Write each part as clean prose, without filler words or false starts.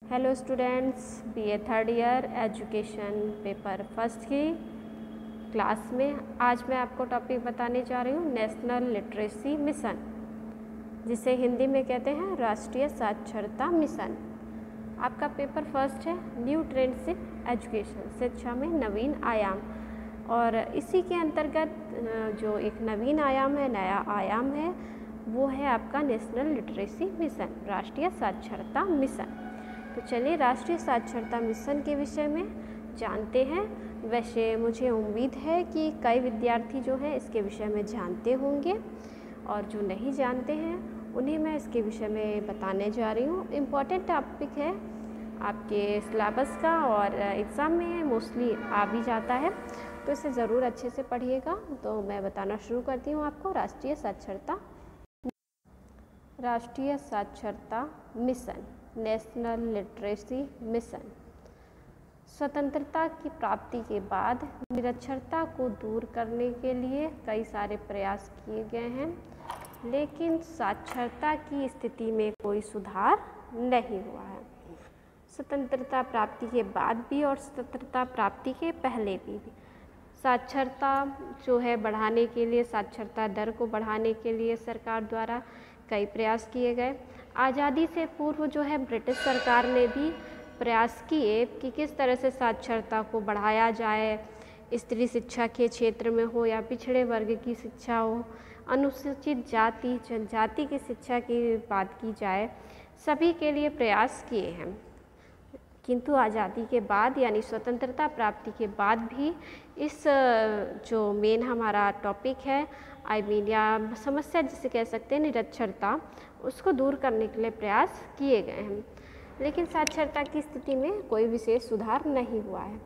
Hello students, BA third year education paper first की class में आज मैं आपको टॉपिक बताने जा रही हूँ नेशनल लिटरेसी मिशन, जिसे हिंदी में कहते हैं राष्ट्रीय साक्षरता मिशन। आपका पेपर फर्स्ट है न्यू ट्रेंड्स इन एजुकेशन, शिक्षा में नवीन आयाम। और इसी के अंतर्गत जो एक नवीन आयाम है, नया आयाम है, वो है आपका नेशनल लिटरेसी मिशन, राष्ट्रीय साक्षरता मिशन। तो चलिए राष्ट्रीय साक्षरता मिशन के विषय में जानते हैं। वैसे मुझे उम्मीद है कि कई विद्यार्थी जो हैं इसके विषय में जानते होंगे, और जो नहीं जानते हैं उन्हें मैं इसके विषय में बताने जा रही हूँ। इम्पॉर्टेंट टॉपिक है आपके सिलेबस का और एग्ज़ाम में मोस्टली आ भी जाता है, तो इसे ज़रूर अच्छे से पढ़िएगा। तो मैं बताना शुरू करती हूँ आपको राष्ट्रीय साक्षरता मिशन, नेशनल लिटरेसी मिशन। स्वतंत्रता की प्राप्ति के बाद निरक्षरता को दूर करने के लिए कई सारे प्रयास किए गए हैं, लेकिन साक्षरता की स्थिति में कोई सुधार नहीं हुआ है। स्वतंत्रता प्राप्ति के बाद भी और स्वतंत्रता प्राप्ति के पहले भी साक्षरता जो है बढ़ाने के लिए, साक्षरता दर को बढ़ाने के लिए सरकार द्वारा कई प्रयास किए गए। आज़ादी से पूर्व जो है ब्रिटिश सरकार ने भी प्रयास किए कि किस तरह से साक्षरता को बढ़ाया जाए, स्त्री शिक्षा के क्षेत्र में हो या पिछड़े वर्ग की शिक्षा हो, अनुसूचित जाति जनजाति की शिक्षा की बात की जाए, सभी के लिए प्रयास किए हैं। किंतु आज़ादी के बाद यानी स्वतंत्रता प्राप्ति के बाद भी इस जो मेन हमारा टॉपिक है या समस्या जिसे कह सकते हैं निरक्षरता, उसको दूर करने के लिए प्रयास किए गए हैं, लेकिन साक्षरता की स्थिति में कोई विशेष सुधार नहीं हुआ है।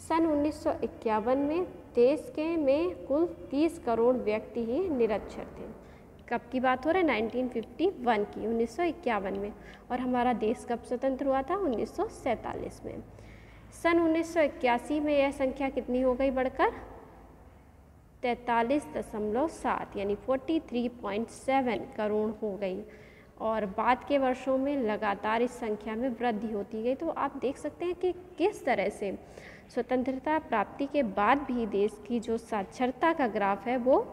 सन 1951 में देश में कुल 30 करोड़ व्यक्ति ही निरक्षर थे। कब की बात हो रही है? 1951 की, 1951 में। और हमारा देश कब स्वतंत्र हुआ था? 1947 में। सन 1981 में यह संख्या कितनी हो गई बढ़कर 43.7 यानी 43.7 करोड़ हो गई, और बाद के वर्षों में लगातार इस संख्या में वृद्धि होती गई। तो आप देख सकते हैं कि किस तरह से स्वतंत्रता प्राप्ति के बाद भी देश की जो साक्षरता का ग्राफ है वो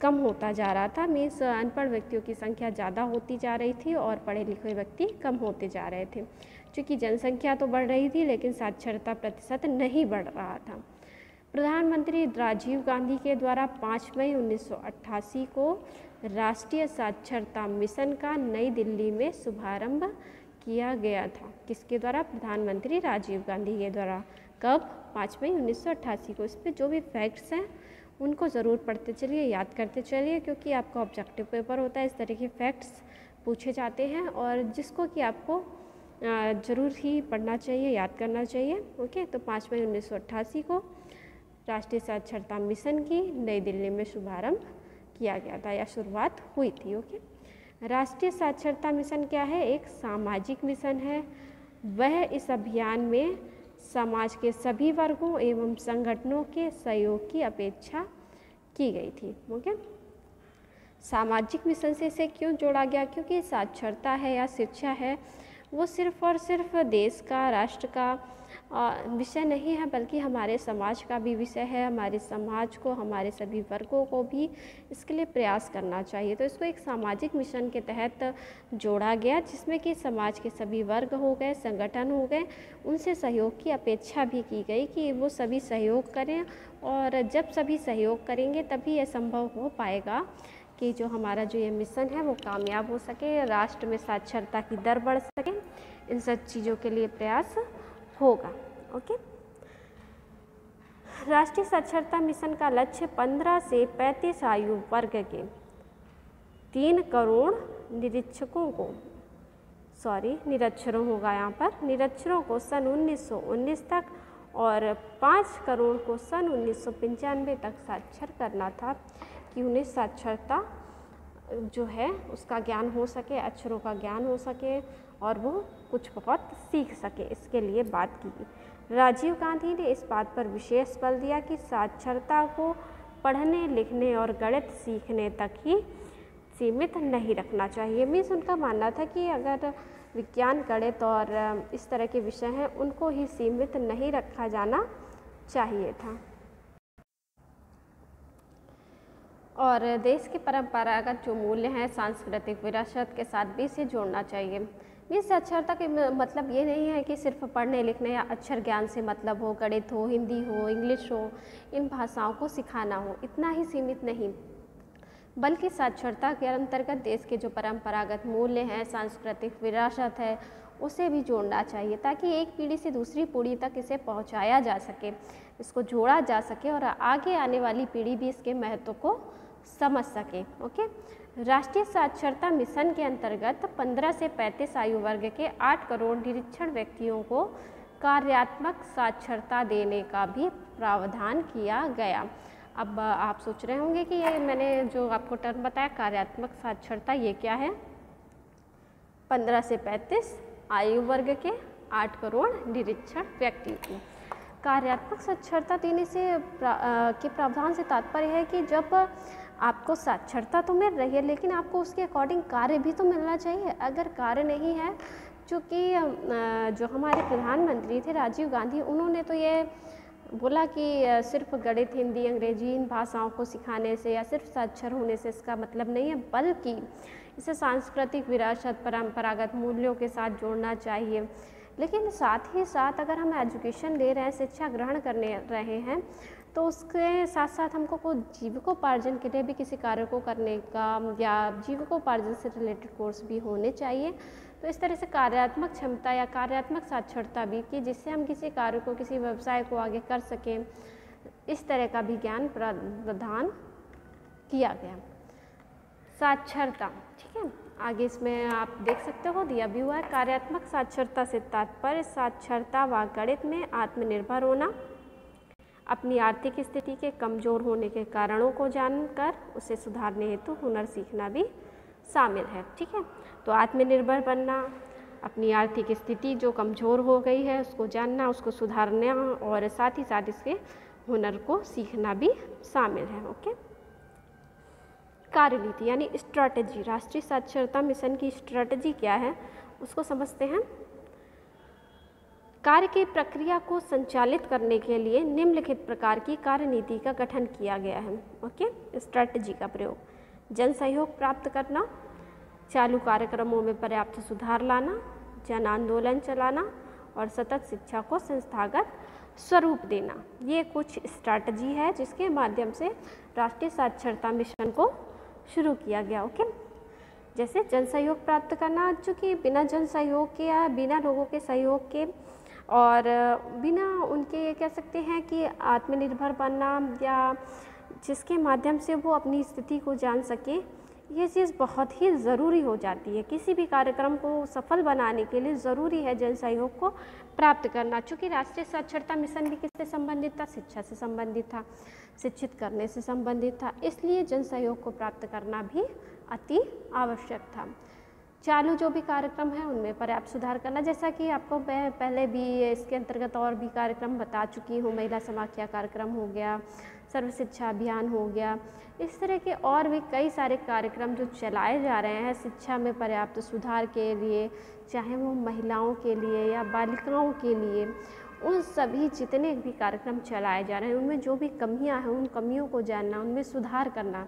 कम होता जा रहा था। मीन्स अनपढ़ व्यक्तियों की संख्या ज़्यादा होती जा रही थी और पढ़े लिखे व्यक्ति कम होते जा रहे थे, क्योंकि जनसंख्या तो बढ़ रही थी लेकिन साक्षरता प्रतिशत नहीं बढ़ रहा था। प्रधानमंत्री राजीव गांधी के द्वारा 5 मई 1988 को राष्ट्रीय साक्षरता मिशन का नई दिल्ली में शुभारंभ किया गया था। किसके द्वारा? प्रधानमंत्री राजीव गांधी के द्वारा। कब? 5 मई 1988 को। इस पर जो भी फैक्ट्स हैं उनको ज़रूर पढ़ते चलिए, याद करते चलिए, क्योंकि आपका ऑब्जेक्टिव पेपर होता है, इस तरह के फैक्ट्स पूछे जाते हैं और जिसको कि आपको ज़रूर ही पढ़ना चाहिए, याद करना चाहिए। ओके, तो 5 मई 1988 को राष्ट्रीय साक्षरता मिशन की नई दिल्ली में शुभारंभ किया गया था या शुरुआत हुई थी। ओके, राष्ट्रीय साक्षरता मिशन क्या है? एक सामाजिक मिशन है। वह इस अभियान में समाज के सभी वर्गों एवं संगठनों के सहयोग की अपेक्षा की गई थी। ओके, सामाजिक मिशन से इसे क्यों जोड़ा गया? क्योंकि साक्षरता है या शिक्षा है वो सिर्फ और सिर्फ देश का, राष्ट्र का विषय नहीं है, बल्कि हमारे समाज का भी विषय है। हमारे समाज को, हमारे सभी वर्गों को भी इसके लिए प्रयास करना चाहिए। तो इसको एक सामाजिक मिशन के तहत जोड़ा गया, जिसमें कि समाज के सभी वर्ग हो गए, संगठन हो गए, उनसे सहयोग की अपेक्षा भी की गई कि वो सभी सहयोग करें, और जब सभी सहयोग करेंगे तभी यह संभव हो पाएगा कि जो हमारा जो ये मिशन है वो कामयाब हो सके, राष्ट्र में साक्षरता की दर बढ़ सके। इन सब चीज़ों के लिए प्रयास होगा। ओके, राष्ट्रीय साक्षरता मिशन का लक्ष्य 15 से 35 आयु वर्ग के 3 करोड़ निरक्षरों होगा यहाँ पर, निरक्षरों को सन 1919 तक और 5 करोड़ को सन 1995 तक साक्षर करना था, कि उन्हें साक्षरता जो है उसका ज्ञान हो सके, अक्षरों का ज्ञान हो सके और वो कुछ बहुत सीख सके। इसके लिए बात की। राजीव गांधी ने इस बात पर विशेष बल दिया कि साक्षरता को पढ़ने, लिखने और गणित सीखने तक ही सीमित नहीं रखना चाहिए। मीन्स उनका मानना था कि अगर विज्ञान, गणित और इस तरह के विषय हैं उनको ही सीमित नहीं रखा जाना चाहिए था। और देश के परंपरागत जो मूल्य हैं सांस्कृतिक विरासत के साथ भी इसे जोड़ना चाहिए। ये साक्षरता के मतलब ये नहीं है कि सिर्फ पढ़ने लिखने या अक्षर ज्ञान से मतलब हो, गणित हो, हिंदी हो, इंग्लिश हो, इन भाषाओं को सिखाना हो, इतना ही सीमित नहीं, बल्कि साक्षरता के अंतर्गत देश के जो परंपरागत मूल्य हैं, सांस्कृतिक विरासत है, उसे भी जोड़ना चाहिए ताकि एक पीढ़ी से दूसरी पीढ़ी तक इसे पहुंचाया जा सके, इसको जोड़ा जा सके और आगे आने वाली पीढ़ी भी इसके महत्व को समझ सके। ओके, राष्ट्रीय साक्षरता मिशन के अंतर्गत 15 से 35 आयु वर्ग के 8 करोड़ निरक्षर व्यक्तियों को कार्यात्मक साक्षरता देने का भी प्रावधान किया गया। अब आप सोच रहे होंगे कि ये मैंने जो आपको टर्म बताया कार्यात्मक साक्षरता, ये क्या है? 15 से 35 आयु वर्ग के 8 करोड़ निरक्षर व्यक्ति को कार्यात्मक साक्षरता देने से के प्रावधान से तात्पर्य है कि जब आपको साक्षरता तो मिल रही है लेकिन आपको उसके अकॉर्डिंग कार्य भी तो मिलना चाहिए। अगर कार्य नहीं है, चूँकि जो हमारे प्रधानमंत्री थे राजीव गांधी, उन्होंने तो ये बोला कि सिर्फ गणित, हिंदी, अंग्रेजी इन भाषाओं को सिखाने से या सिर्फ साक्षर होने से इसका मतलब नहीं है, बल्कि इसे सांस्कृतिक विरासत, परंपरागत मूल्यों के साथ जोड़ना चाहिए। लेकिन साथ ही साथ अगर हम एजुकेशन ले रहे हैं, शिक्षा ग्रहण करने रहे हैं, तो उसके साथ साथ हमको को जीविकोपार्जन के लिए भी किसी कार्य को करने का या जीविकोपार्जन से रिलेटेड कोर्स भी होने चाहिए। तो इस तरह से कार्यात्मक क्षमता या कार्यात्मक साक्षरता भी कि जिससे हम किसी कार्य को, किसी व्यवसाय को आगे कर सकें, इस तरह का भी ज्ञान प्रदान किया गया। साक्षरता, ठीक है, आगे इसमें आप देख सकते हो दिया भी हुआ है। कार्यात्मक साक्षरता से तात्पर्य साक्षरता व गणित में आत्मनिर्भर होना, अपनी आर्थिक स्थिति के कमजोर होने के कारणों को जानकर उसे सुधारने हेतु हुनर सीखना भी शामिल है। ठीक है, तो आत्मनिर्भर बनना, अपनी आर्थिक स्थिति जो कमज़ोर हो गई है उसको जानना, उसको सुधारना और साथ ही साथ इसके हुनर को सीखना भी शामिल है। ओके, कार्यनीति यानी स्ट्रैटेजी, राष्ट्रीय साक्षरता मिशन की स्ट्रैटेजी क्या है उसको समझते हैं। कार्य की प्रक्रिया को संचालित करने के लिए निम्नलिखित प्रकार की कार्यनीति का गठन किया गया है। ओके, स्ट्रैटेजी का प्रयोग, जन सहयोग प्राप्त करना, चालू कार्यक्रमों में पर्याप्त सुधार लाना, जन आंदोलन चलाना और सतत शिक्षा को संस्थागत स्वरूप देना। ये कुछ स्ट्रैटेजी है जिसके माध्यम से राष्ट्रीय साक्षरता मिशन को शुरू किया गया। ओके, जैसे जन सहयोग प्राप्त करना, चूँकि बिना जन सहयोग के या बिना लोगों के सहयोग के और बिना उनके कह सकते हैं कि आत्मनिर्भर बनना या जिसके माध्यम से वो अपनी स्थिति को जान सके, ये चीज़ बहुत ही ज़रूरी हो जाती है। किसी भी कार्यक्रम को सफल बनाने के लिए ज़रूरी है जन सहयोग को प्राप्त करना। चूँकि राष्ट्रीय साक्षरता मिशन भी किससे संबंधित था? शिक्षा से संबंधित था, शिक्षित करने से संबंधित था, इसलिए जन सहयोग को प्राप्त करना भी अति आवश्यक था। चालू जो भी कार्यक्रम है उनमें पर्याप्त सुधार करना, जैसा कि आपको मैं पहले भी इसके अंतर्गत और भी कार्यक्रम बता चुकी हूँ। महिला समाख्या कार्यक्रम हो गया, सर्व शिक्षा अभियान हो गया, इस तरह के और भी कई सारे कार्यक्रम जो चलाए जा रहे हैं शिक्षा में पर्याप्त सुधार के लिए, चाहे वो महिलाओं के लिए या बालिकाओं के लिए, उन सभी जितने भी कार्यक्रम चलाए जा रहे हैं उनमें जो भी कमियां हैं उन कमियों को जानना, उनमें सुधार करना,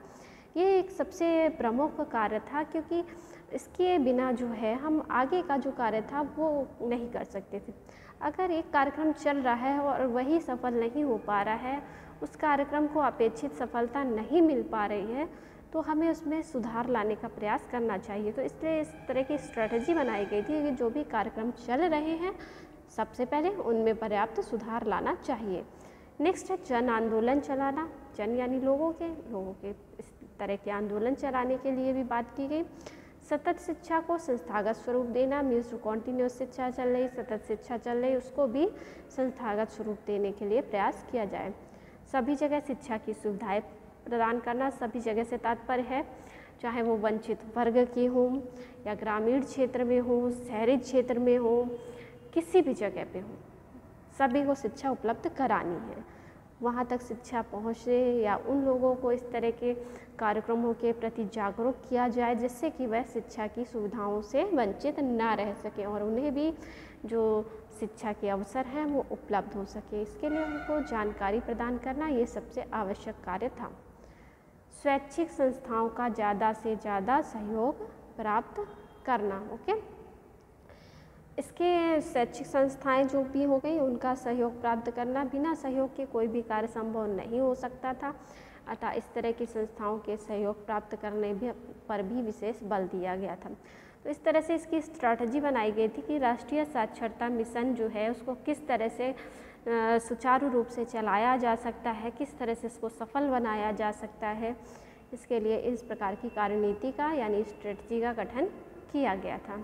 ये एक सबसे प्रमुख कार्य था। क्योंकि इसके बिना जो है हम आगे का जो कार्य था वो नहीं कर सकते थे। अगर एक कार्यक्रम चल रहा है और वही सफल नहीं हो पा रहा है, उस कार्यक्रम को अपेक्षित सफलता नहीं मिल पा रही है, तो हमें उसमें सुधार लाने का प्रयास करना चाहिए। तो इसलिए इस तरह की स्ट्रेटजी बनाई गई थी कि जो भी कार्यक्रम चल रहे हैं सबसे पहले उनमें पर्याप्त सुधार लाना चाहिए। नेक्स्ट है जन आंदोलन चलाना, जन यानी लोगों के इस तरह के आंदोलन चलाने के लिए भी बात की गई। सतत शिक्षा को संस्थागत स्वरूप देना, मीन्स जो कॉन्टीन्यूस शिक्षा चल रही, सतत शिक्षा चल रही, उसको भी संस्थागत स्वरूप देने के लिए प्रयास किया जाए। सभी जगह शिक्षा की सुविधाएं प्रदान करना, सभी जगह से तात्पर्य है चाहे वो वंचित वर्ग की हों या ग्रामीण क्षेत्र में हो, शहरी क्षेत्र में हो, किसी भी जगह पे हो, सभी को शिक्षा उपलब्ध करानी है। वहाँ तक शिक्षा पहुँचे या उन लोगों को इस तरह के कार्यक्रमों के प्रति जागरूक किया जाए जिससे कि वह शिक्षा की सुविधाओं से वंचित ना रह सकें और उन्हें भी जो शिक्षा के अवसर हैं वो उपलब्ध हो सके। इसके लिए उनको जानकारी प्रदान करना ये सबसे आवश्यक कार्य था। स्वैच्छिक संस्थाओं का ज़्यादा से ज़्यादा सहयोग प्राप्त करना। ओके, इसके शैक्षिक संस्थाएं जो भी हो गई उनका सहयोग प्राप्त करना, बिना सहयोग के कोई भी कार्य संभव नहीं हो सकता था, अतः इस तरह की संस्थाओं के सहयोग प्राप्त करने पर भी विशेष बल दिया गया था। तो इस तरह से इसकी स्ट्रैटेजी बनाई गई थी कि राष्ट्रीय साक्षरता मिशन जो है उसको किस तरह से सुचारू रूप से चलाया जा सकता है, किस तरह से इसको सफल बनाया जा सकता है। इसके लिए इस प्रकार की कार्यनीति का यानी स्ट्रेटजी का गठन किया गया था,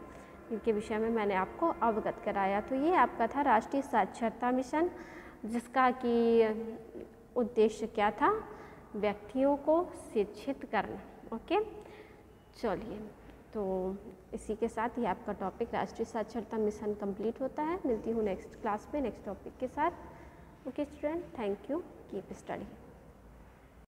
इनके विषय में मैंने आपको अवगत कराया। तो ये आपका था राष्ट्रीय साक्षरता मिशन, जिसका कि उद्देश्य क्या था, व्यक्तियों को शिक्षित करना। ओके, चलिए, तो इसी के साथ ही आपका टॉपिक राष्ट्रीय साक्षरता मिशन कंप्लीट होता है। मिलती हूँ नेक्स्ट क्लास में नेक्स्ट टॉपिक के साथ। Okay student, thank you, keep study.